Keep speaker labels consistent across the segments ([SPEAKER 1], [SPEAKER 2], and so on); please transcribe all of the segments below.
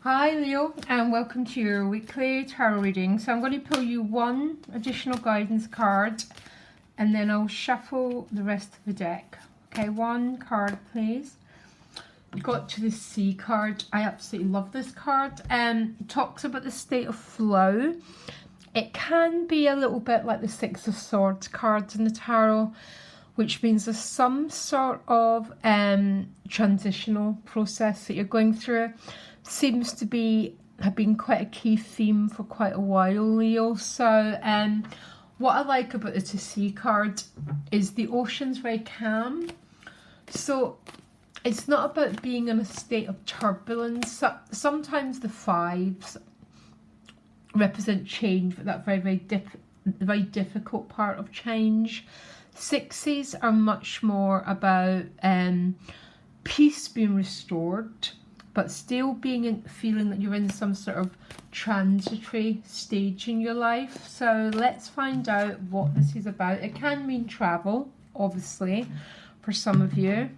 [SPEAKER 1] Hi Leo, and welcome to your weekly tarot reading. So I'm going to pull you one additional guidance card and then I'll shuffle the rest of the deck. Okay, one card please. Got to the Sea card. I absolutely love this card. It talks about the state of flow. It can be a little bit like the Six of Swords cards in the tarot, which means there's some sort of transitional process that you're going through. Seems to have been quite a key theme for quite a while, Leo. So what I like about the To See card is the ocean's very calm. So it's not about being in a state of turbulence. Sometimes the fives represent change, but that very difficult part of change. Sixes are much more about peace being restored, but still feeling that you're in some sort of transitory stage in your life. So let's find out what this is about. It can mean travel, obviously, for some of you.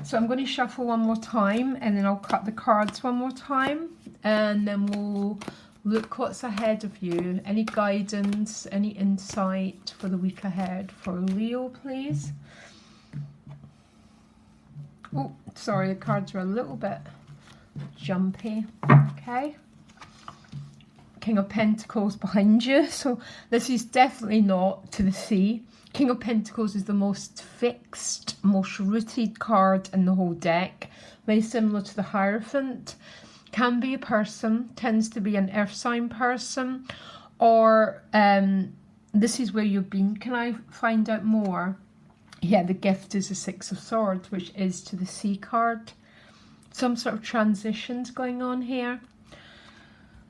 [SPEAKER 1] So I'm going to shuffle one more time and then I'll cut the cards one more time and then we'll look what's ahead of you. Any guidance, any insight for the week ahead for Leo, please. Oh, sorry, the cards are a little bit jumpy. Okay. King of Pentacles behind you. So this is definitely not To the Sea. King of Pentacles is the most fixed, most rooted card in the whole deck. Very similar to the Hierophant. Can be a person, tends to be an earth sign person, or this is where you've been. Can I find out more? Yeah, the gift is the Six of Swords, which is To the Sea card. Some sort of transitions going on here.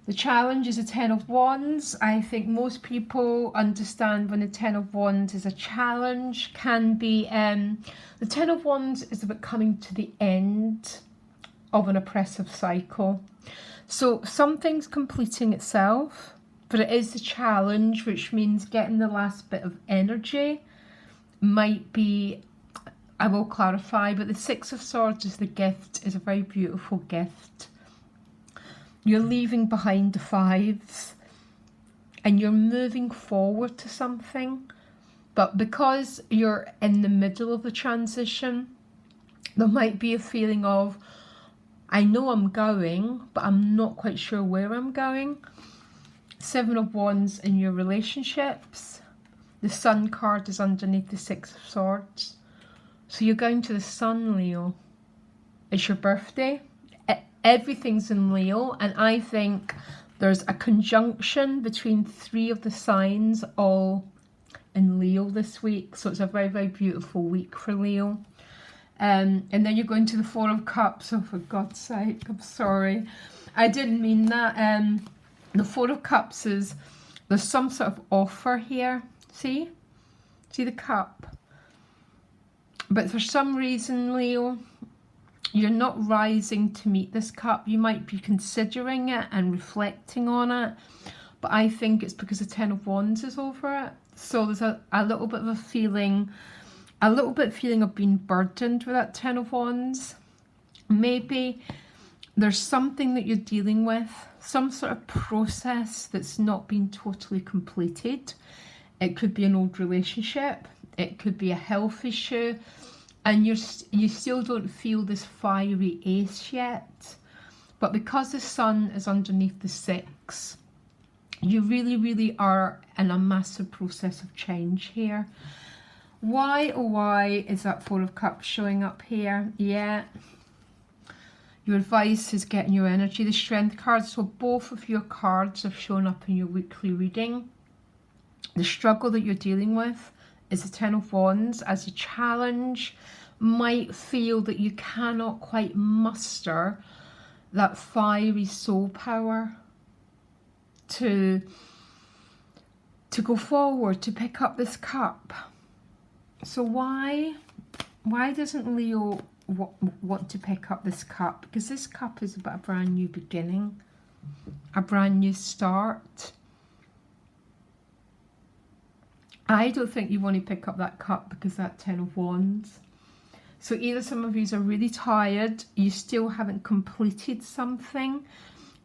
[SPEAKER 1] The challenge is a Ten of Wands. I think most people understand when the Ten of Wands is a challenge. Can be the Ten of Wands is about coming to the end of an oppressive cycle. So something's completing itself, but it is a challenge, which means getting the last bit of energy. Might be, I will clarify, but the Six of Swords is the gift, is a very beautiful gift. You're leaving behind the fives and you're moving forward to something, but because you're in the middle of the transition, there might be a feeling of, I know I'm going, but I'm not quite sure where I'm going. Seven of Wands in your relationships. The Sun card is underneath the Six of Swords. So you're going to the Sun, Leo. It's your birthday. Everything's in Leo. And I think there's a conjunction between three of the signs all in Leo this week. So it's a very, very beautiful week for Leo. And then you're going to the Four of Cups. Oh, for God's sake, I'm sorry. I didn't mean that. The Four of Cups is, there's some sort of offer here. See the cup, but for some reason, Leo, you're not rising to meet this cup. You might be considering it and reflecting on it, but I think it's because the Ten of Wands is over it. So there's a little bit of a feeling, of being burdened with that Ten of Wands. Maybe there's something that you're dealing with, some sort of process that's not been totally completed. It could be an old relationship. It could be a health issue. And you still don't feel this fiery ace yet. But because the Sun is underneath the Six, you really, really are in a massive process of change here. Why, oh why, is that Four of Cups showing up here? Yeah. Your advice is getting your energy. The Strength card. So both of your cards have shown up in your weekly reading. The struggle that you're dealing with is the Ten of Wands as a challenge. Might feel that you cannot quite muster that fiery soul power to go forward, to pick up this cup. So why doesn't Leo want to pick up this cup? Because this cup is about a brand new beginning, a brand new start. I don't think you want to pick up that cup because that Ten of Wands. So either some of you are really tired, you still haven't completed something,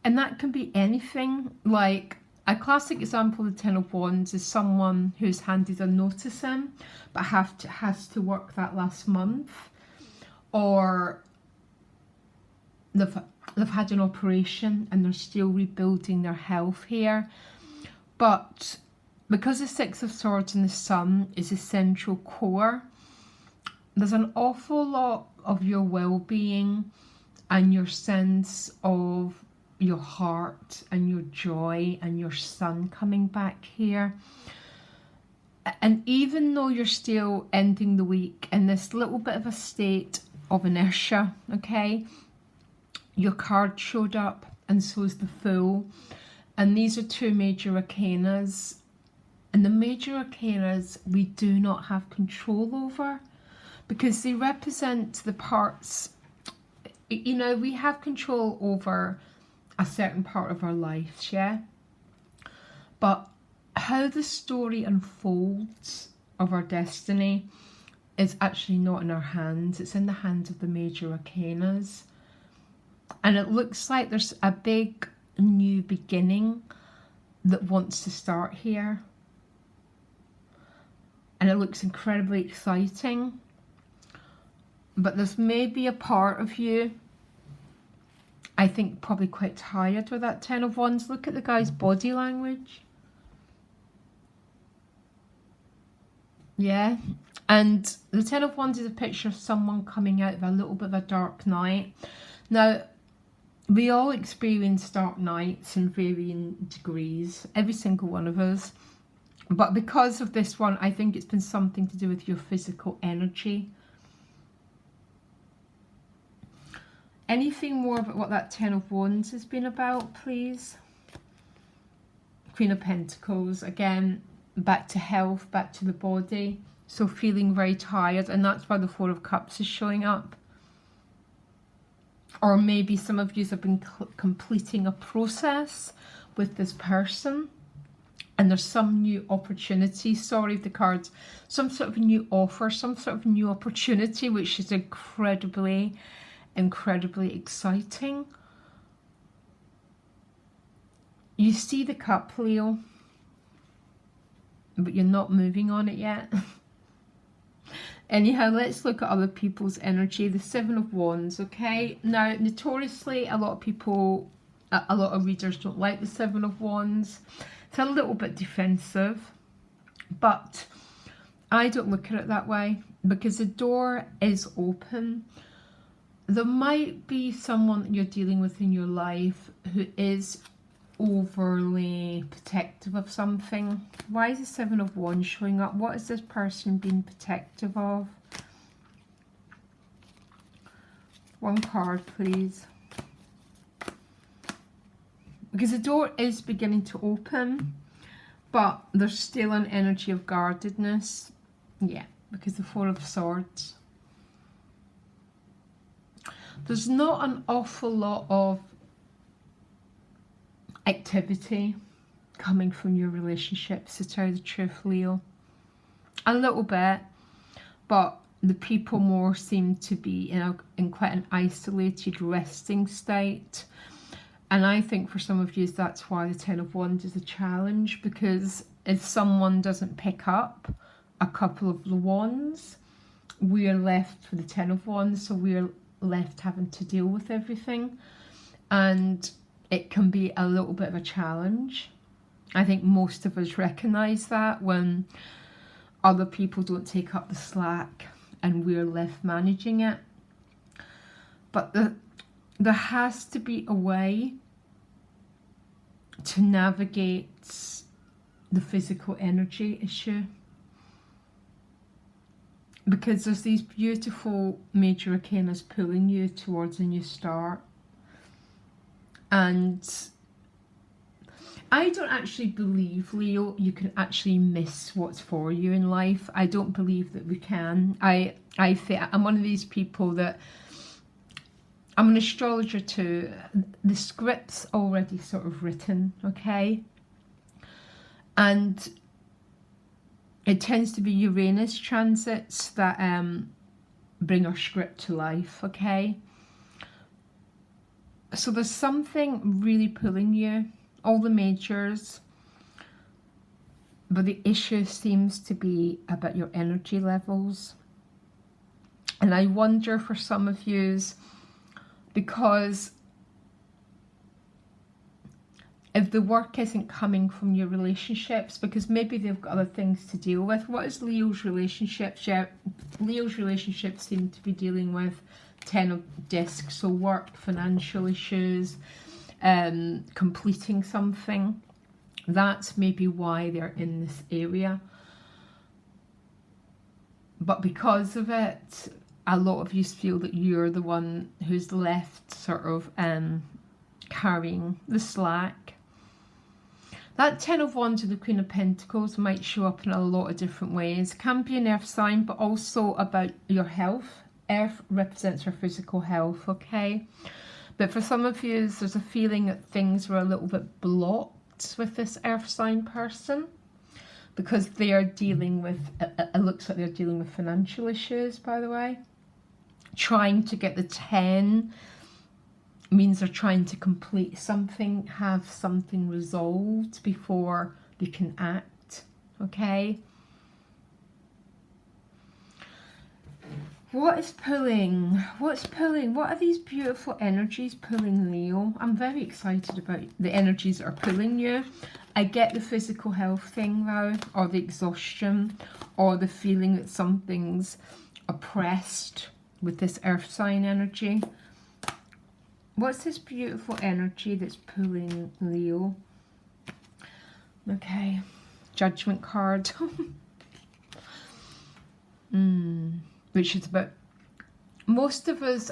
[SPEAKER 1] and that can be anything. Like a classic example of the Ten of Wands is someone who's handed a notice in but has to work that last month, or they've had an operation and they're still rebuilding their health here. But because the Six of Swords and the Sun is a central core, there's an awful lot of your well-being and your sense of your heart and your joy and your sun coming back here. And even though you're still ending the week in this little bit of a state of inertia, okay, your card showed up, and so is the Fool. And these are two major arcanas. And the major arcanas we do not have control over, because they represent the parts, you know, we have control over a certain part of our lives, yeah? But how the story unfolds of our destiny is actually not in our hands. It's in the hands of the major arcanas. And it looks like there's a big new beginning that wants to start here. And it looks incredibly exciting. But there's maybe a part of you, I think, probably quite tired with that Ten of Wands. Look at the guy's body language. Yeah. And the Ten of Wands is a picture of someone coming out of a little bit of a dark night. Now, we all experience dark nights in varying degrees, every single one of us. But because of this one, I think it's been something to do with your physical energy. Anything more about what that Ten of Wands has been about, please? Queen of Pentacles, again, back to health, back to the body. So feeling very tired, and that's why the Four of Cups is showing up. Or maybe some of you have been completing a process with this person, and there's some new opportunity, sorry, the cards, some sort of new offer, some sort of new opportunity, which is incredibly exciting. You see the cup, Leo, but you're not moving on it yet. Anyhow, let's look at other people's energy. The Seven of Wands, okay? Now, notoriously, a lot of people, a lot of readers don't like the Seven of Wands. It's a little bit defensive, but I don't look at it that way, because the door is open. There might be someone that you're dealing with in your life who is overly protective of something. Why is the Seven of Wands showing up? What is this person being protective of? One card, please. Because the door is beginning to open, but there's still an energy of guardedness. Yeah, because the Four of Swords. There's not an awful lot of activity coming from your relationships, to tell you the truth, Leo. A little bit, but the people more seem to be in quite an isolated, resting state. And I think for some of you, that's why the Ten of Wands is a challenge, because if someone doesn't pick up a couple of the wands, we're left with the Ten of Wands, so we're left having to deal with everything. And it can be a little bit of a challenge. I think most of us recognise that when other people don't take up the slack and we're left managing it. But there has to be a way to navigate the physical energy issue, because there's these beautiful major arcanas pulling you towards a new start. And I don't actually believe, Leo, you can actually miss what's for you in life. I don't believe that we can. I'm one of these people that, I'm an astrologer too. The script's already sort of written, okay? And it tends to be Uranus transits that bring our script to life, okay? So there's something really pulling you, all the majors, but the issue seems to be about your energy levels. And I wonder for some of yous, because if the work isn't coming from your relationships, because maybe they've got other things to deal with. What is Leo's relationships? Yeah, Leo's relationships seem to be dealing with 10 of discs, so work, financial issues, completing something. That's maybe why they're in this area. But because of it, a lot of you feel that you're the one who's left sort of carrying the slack. That 10 of Wands and the Queen of Pentacles might show up in a lot of different ways. Can be an earth sign, but also about your health. Earth represents your physical health, okay? But for some of you, there's a feeling that things were a little bit blocked with this earth sign person, because they are dealing with, it looks like they're dealing with financial issues, by the way. Trying to get the 10 means they're trying to complete something, have something resolved before they can act, okay? What is pulling? What's pulling? What are these beautiful energies pulling, Leo? I'm very excited about the energies that are pulling you. I get the physical health thing though, or the exhaustion, or the feeling that something's oppressed with this earth sign energy. What's this beautiful energy that's pulling Leo? Okay, Judgment card. Which is about, most of us,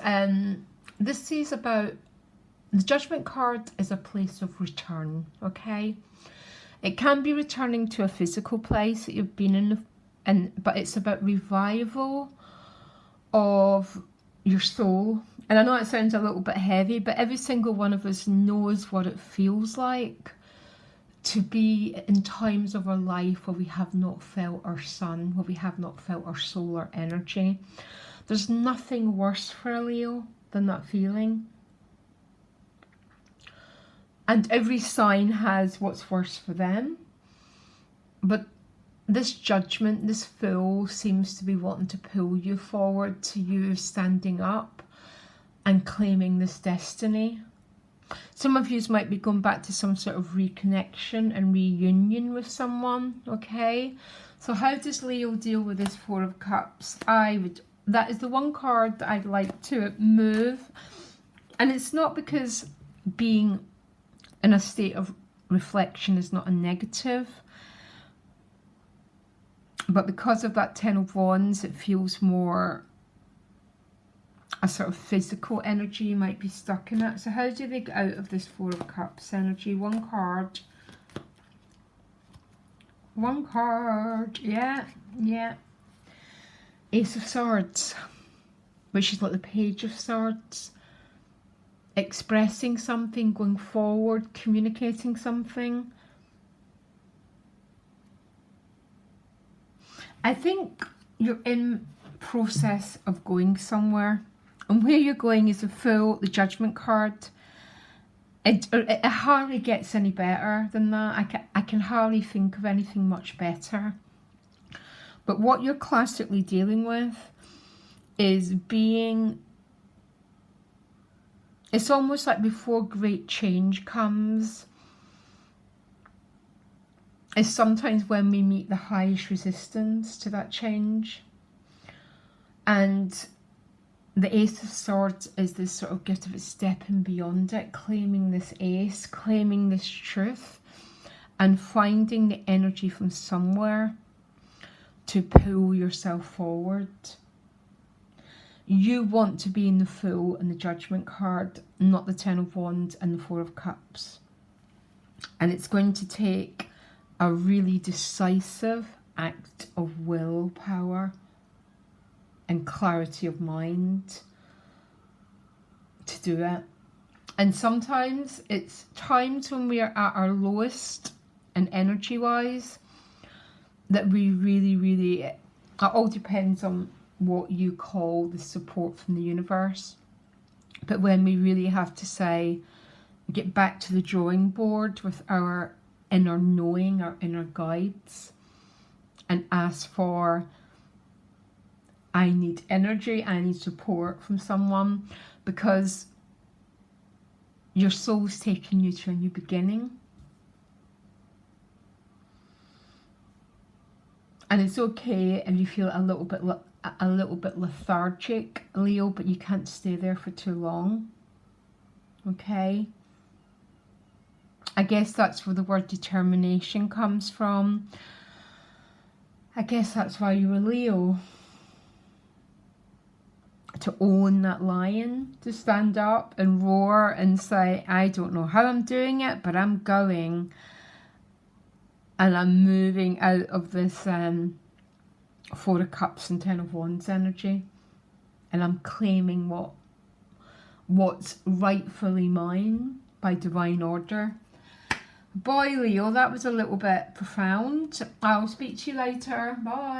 [SPEAKER 1] this is about, the Judgment card is a place of return, okay? It can be returning to a physical place that you've been in, but it's about revival of your soul. And I know it sounds a little bit heavy, but every single one of us knows what it feels like to be in times of our life where we have not felt our sun, where we have not felt our solar energy. There's nothing worse for a Leo than that feeling. And every sign has what's worse for them. But this Judgment, this Fool, seems to be wanting to pull you forward to you standing up and claiming this destiny. Some of you might be going back to some sort of reconnection and reunion with someone, okay? So how does Leo deal with this Four of Cups? That is the one card that I'd like to move. And it's not because being in a state of reflection is not a negative, but because of that 10 of Wands, it feels more a sort of physical energy you might be stuck in it. So how do they get out of this Four of Cups energy? One card. One card. Yeah. Ace of Swords, which is like the Page of Swords. Expressing something, going forward, communicating something. I think you're in process of going somewhere. And where you're going is a Fool, the Judgment card. It hardly gets any better than that. I can hardly think of anything much better. But what you're classically dealing with is being... It's almost like before great change comes, it's sometimes when we meet the highest resistance to that change. And the Ace of Swords is this sort of gift of it stepping beyond it, claiming this ace, claiming this truth, and finding the energy from somewhere to pull yourself forward. You want to be in the Fool and the Judgment card, not the 10 of Wands and the Four of Cups. And it's going to take a really decisive act of willpower and clarity of mind to do it. And sometimes it's times when we are at our lowest and energy wise that we really, it all depends on what you call the support from the universe. But when we really have to say, get back to the drawing board with our inner knowing, our inner guides, and ask for, I need energy, I need support from someone, because your soul's taking you to a new beginning. And it's okay if you feel a little bit lethargic, Leo, but you can't stay there for too long. Okay? I guess that's where the word determination comes from. I guess that's why you were Leo. To own that lion, to stand up and roar and say, I don't know how I'm doing it, but I'm going. And I'm moving out of this Four of Cups and Ten of Wands energy. And I'm claiming what's rightfully mine by divine order. Boy, Leo, that was a little bit profound. I'll speak to you later. Bye.